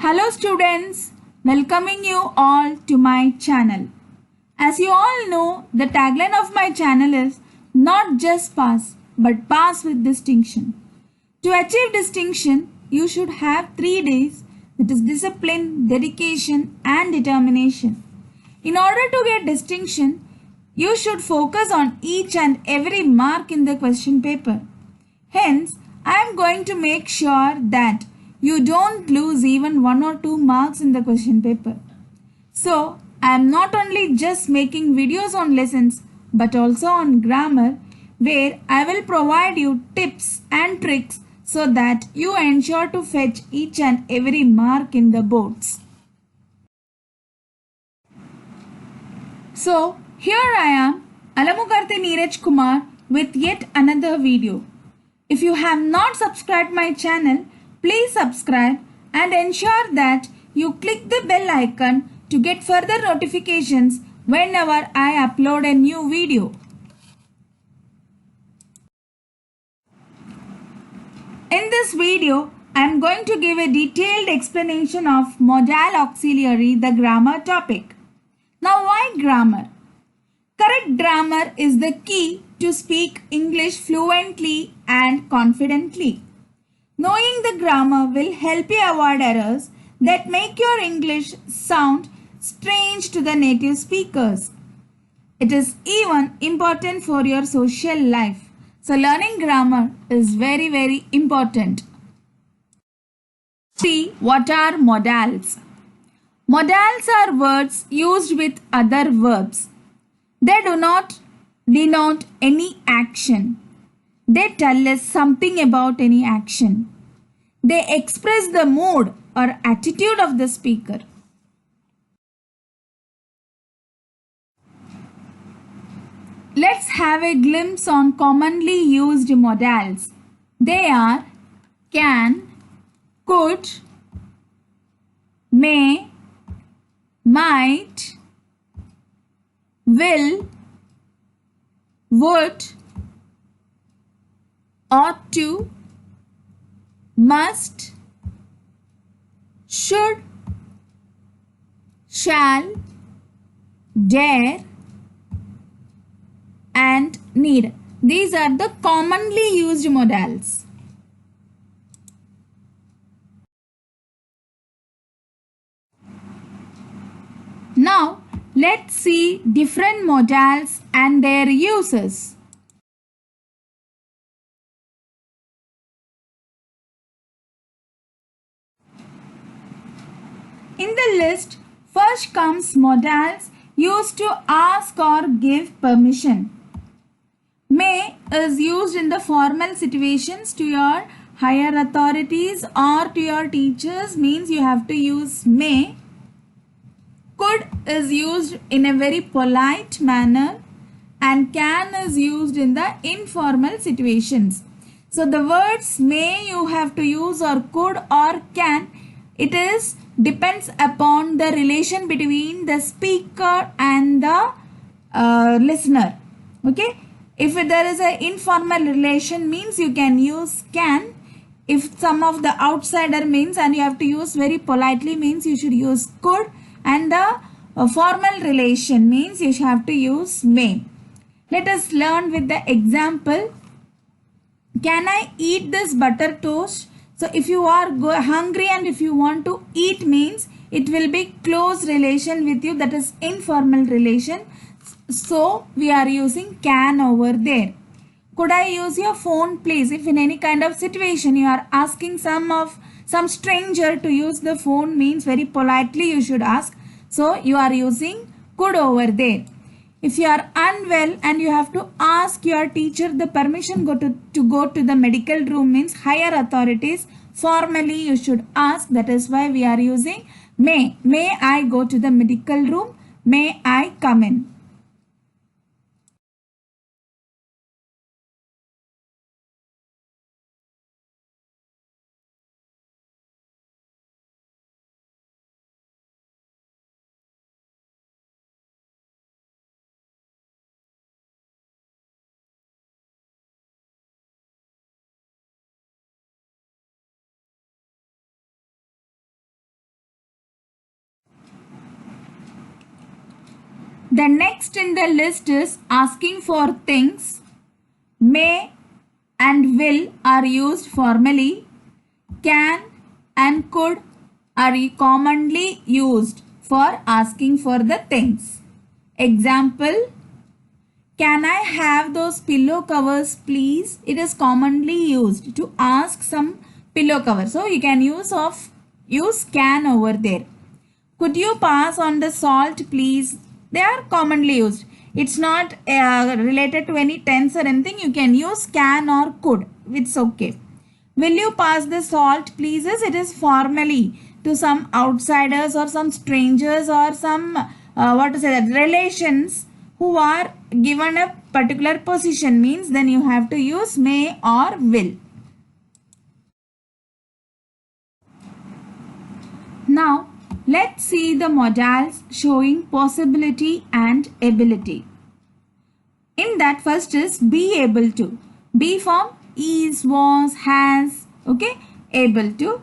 Hello students, welcoming you all to my channel. As you all know, the tagline of my channel is not just pass but pass with distinction. To achieve distinction, you should have 3 days, that is discipline, dedication and determination. In order to get distinction, you should focus on each and every mark in the question paper. Hence, I am going to make sure that you don't lose even 1 or 2 marks in the question paper. So, I am not only just making videos on lessons but also on grammar, where I will provide you tips and tricks so that you ensure to fetch each and every mark in the boards. So, here I am, Alamukarte Neeraj Kumar, with yet another video. If you have not subscribed my channel, please subscribe and ensure that you click the bell icon to get further notifications whenever I upload a new video. In this video, I am going to give a detailed explanation of modal auxiliary, the grammar topic. Now, why grammar? Correct grammar is the key to speak English fluently and confidently. Knowing the grammar will help you avoid errors that make your English sound strange to the native speakers. It is even important for your social life. So learning grammar is very important. See, what are modals? Modals are words used with other verbs. They do not denote any action. They tell us something about any action. They express the mood or attitude of the speaker. Let's have a glimpse on commonly used modals. They are can, could, may, might, will, would, ought to, must, should, shall, dare and need. These are the commonly used modals. Now, let's see different modals and their uses. In the list, first comes modals used to ask or give permission. May is used in the formal situations to your higher authorities or to your teachers, means you have to use may. Could is used in a very polite manner and can is used in the informal situations. So the words may you have to use or could or can. It is depends upon the relation between the speaker and the listener. Okay. If there is an informal relation, means you can use can. If some of the outsider means and you have to use very politely, means you should use could. And the formal relation means you have to use may. Let us learn with the example. Can I eat this butter toast? So if you are hungry and if you want to eat, means it will be close relation with you, that is informal relation. So we are using can over there. Could I use your phone please? If in any kind of situation you are asking some stranger to use the phone, means very politely you should ask. So you are using could over there. If you are unwell and you have to ask your teacher the permission to go to the medical room, means higher authorities, formally you should ask. That is why we are using may. May I go to the medical room? May I come in? The next in the list is asking for things. May and will are used formally. Can and could are commonly used for asking for the things. Example, can I have those pillow covers please? It is commonly used to ask some pillow cover. So you can use can over there. Could you pass on the salt please? They are commonly used. It's not related to any tense or anything. You can use can or could. It's okay. Will you pass the salt please? It is formally to some outsiders or some strangers or some relations who are given a particular position, means then you have to use may or will. Now let's see the modals showing possibility and ability. In that, first is be able to. Be form is, was, has, okay, able to.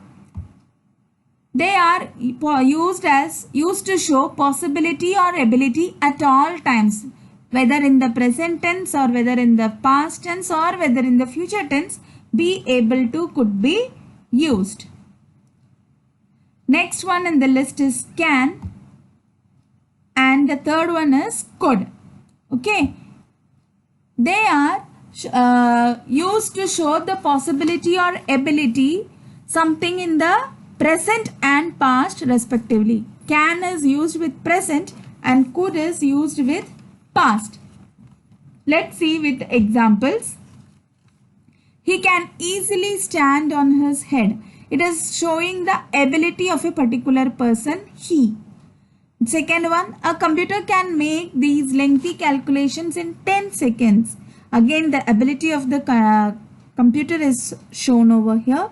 They are used to show possibility or ability at all times, whether in the present tense or whether in the past tense or whether in the future tense. Be able to could be used. Next one in the list is can, and the third one is could. Okay, they are used to show the possibility or ability something in the present and past respectively. Can is used with present and could is used with past. Let's see with examples. He can easily stand on his head. It is showing the ability of a particular person, he. Second one, a computer can make these lengthy calculations in 10 seconds. Again, the ability of the computer is shown over here.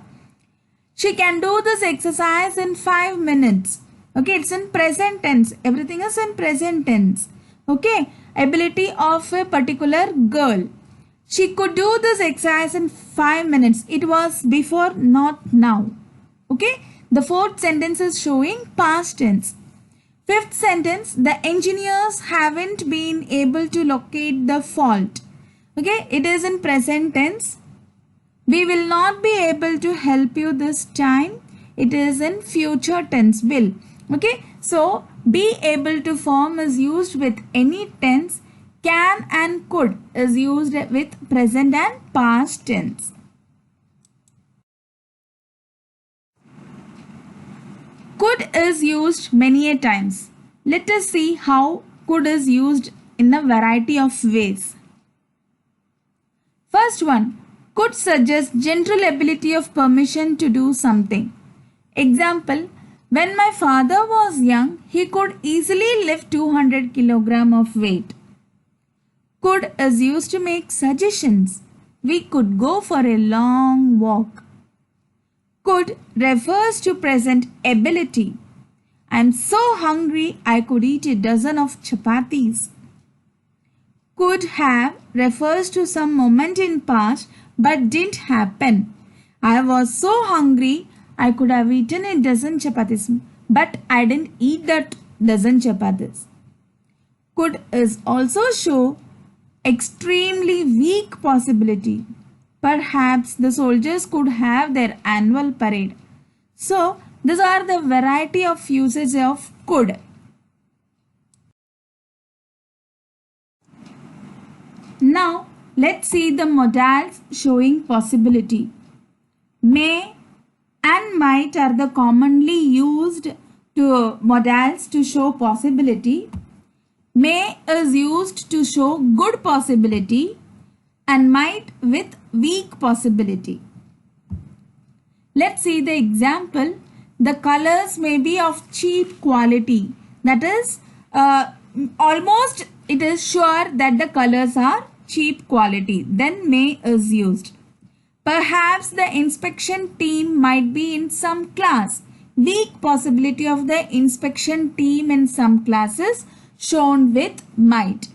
She can do this exercise in 5 minutes. Okay, it's in present tense. Everything is in present tense. Okay, ability of a particular girl. She could do this exercise in 5 minutes. It was before, not now. Okay, the fourth sentence is showing past tense. Fifth sentence, the engineers haven't been able to locate the fault. Okay, it is in present tense. We will not be able to help you this time. It is in future tense, will. Okay, so be able to form is used with any tense. Can and could is used with present and past tense. Could is used many a times. Let us see how could is used in a variety of ways. First one, could suggest general ability of permission to do something. Example, when my father was young, he could easily lift 200 kg of weight. Could is used to make suggestions. We could go for a long walk. Could refers to present ability. I am so hungry I could eat a dozen of chapatis. Could have refers to some moment in past but didn't happen. I was so hungry I could have eaten a dozen chapatis, but I didn't eat that dozen chapatis. Could is also show extremely weak possibility. Perhaps the soldiers could have their annual parade. So, these are the variety of usage of could. Now, let's see the modals showing possibility. May and might are the commonly used modals to show possibility. May is used to show good possibility and might with weak possibility. Let's see the example. The colors may be of cheap quality. That is, almost it is sure that the colors are cheap quality. Then may is used. Perhaps the inspection team might be in some class. Weak possibility of the inspection team in some classes shown with might.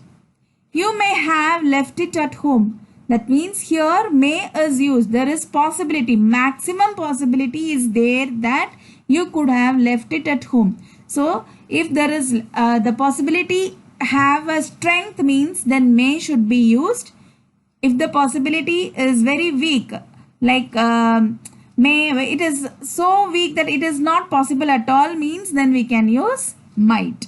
You may have left it at home. That means here may is used. There is possibility, maximum possibility is there that you could have left it at home. So if there is the possibility have a strength means then may should be used. If the possibility is very weak, like may, it is so weak that it is not possible at all means then we can use might.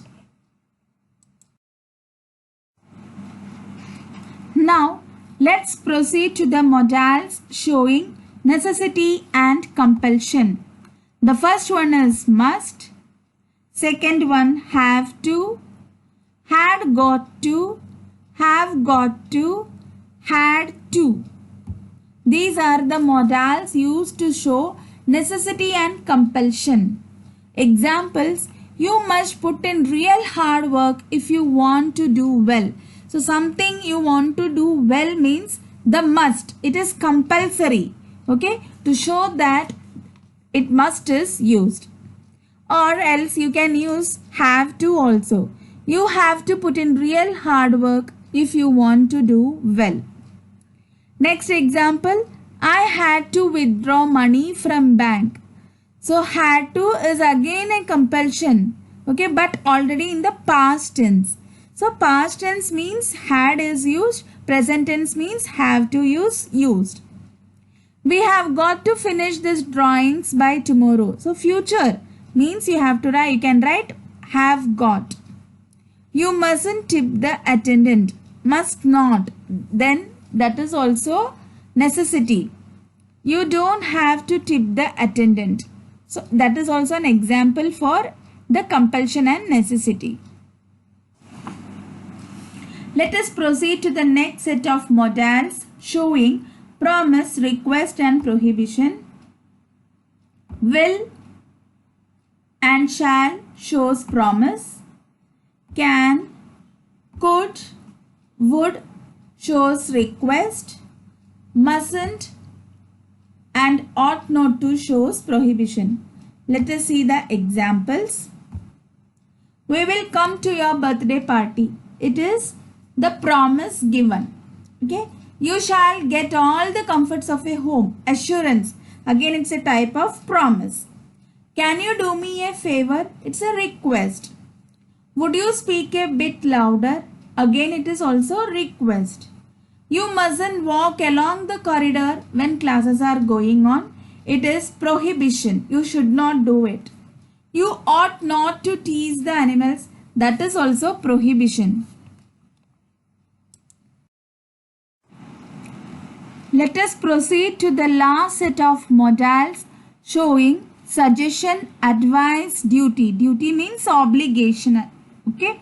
Now let's proceed to the modals showing necessity and compulsion. The first one is must, second one have to, had got to, have got to, had to. These are the modals used to show necessity and compulsion. Examples: you must put in real hard work if you want to do well. So something you want to do well means the must. It is compulsory. Okay, to show that it must is used. Or else you can use have to also. You have to put in real hard work if you want to do well. Next example, I had to withdraw money from bank. So had to is again a compulsion. Okay, but already in the past tense. So past tense means had is used. Present tense means have to use used. We have got to finish this drawings by tomorrow. So future means you have to write. You can write have got. You mustn't tip the attendant. Must not. Then that is also necessity. You don't have to tip the attendant. So that is also an example for the compulsion and necessity. Let us proceed to the next set of modals showing promise, request and prohibition. Will and shall shows promise. Can, could, would shows request. Mustn't and ought not to shows prohibition. Let us see the examples. We will come to your birthday party. It is the promise given. Okay. You shall get all the comforts of a home. Assurance. Again, it's a type of promise. Can you do me a favor? It's a request. Would you speak a bit louder? Again, it is also request. You mustn't walk along the corridor when classes are going on. It is prohibition. You should not do it. You ought not to tease the animals. That is also prohibition. Let us proceed to the last set of modals showing suggestion, advice, duty. Duty means obligation. Okay.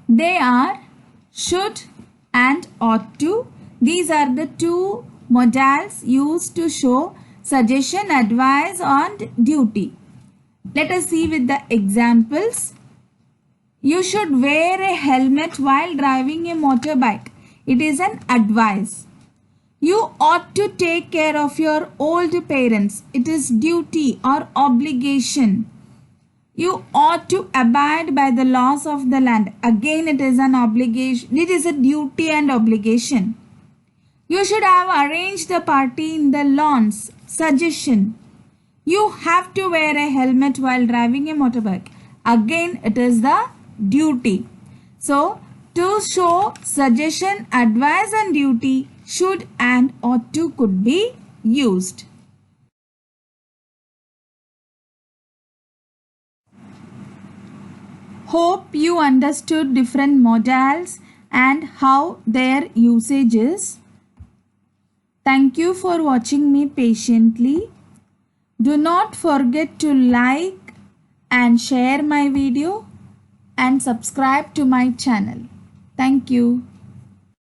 They are should and ought to. These are the two modals used to show suggestion, advice and duty. Let us see with the examples. You should wear a helmet while driving a motorbike. It is an advice. You ought to take care of your old parents. It is duty or obligation. You ought to abide by the laws of the land. Again, it is an obligation. It is a duty and obligation. You should have arranged the party in the lawns. Suggestion. You have to wear a helmet while driving a motorbike. Again, it is the duty. So, to show suggestion, advice and duty, should and ought to could be used. Hope you understood different modals and how their usage is. Thank you for watching me patiently. Do not forget to like and share my video and subscribe to my channel. Thank you.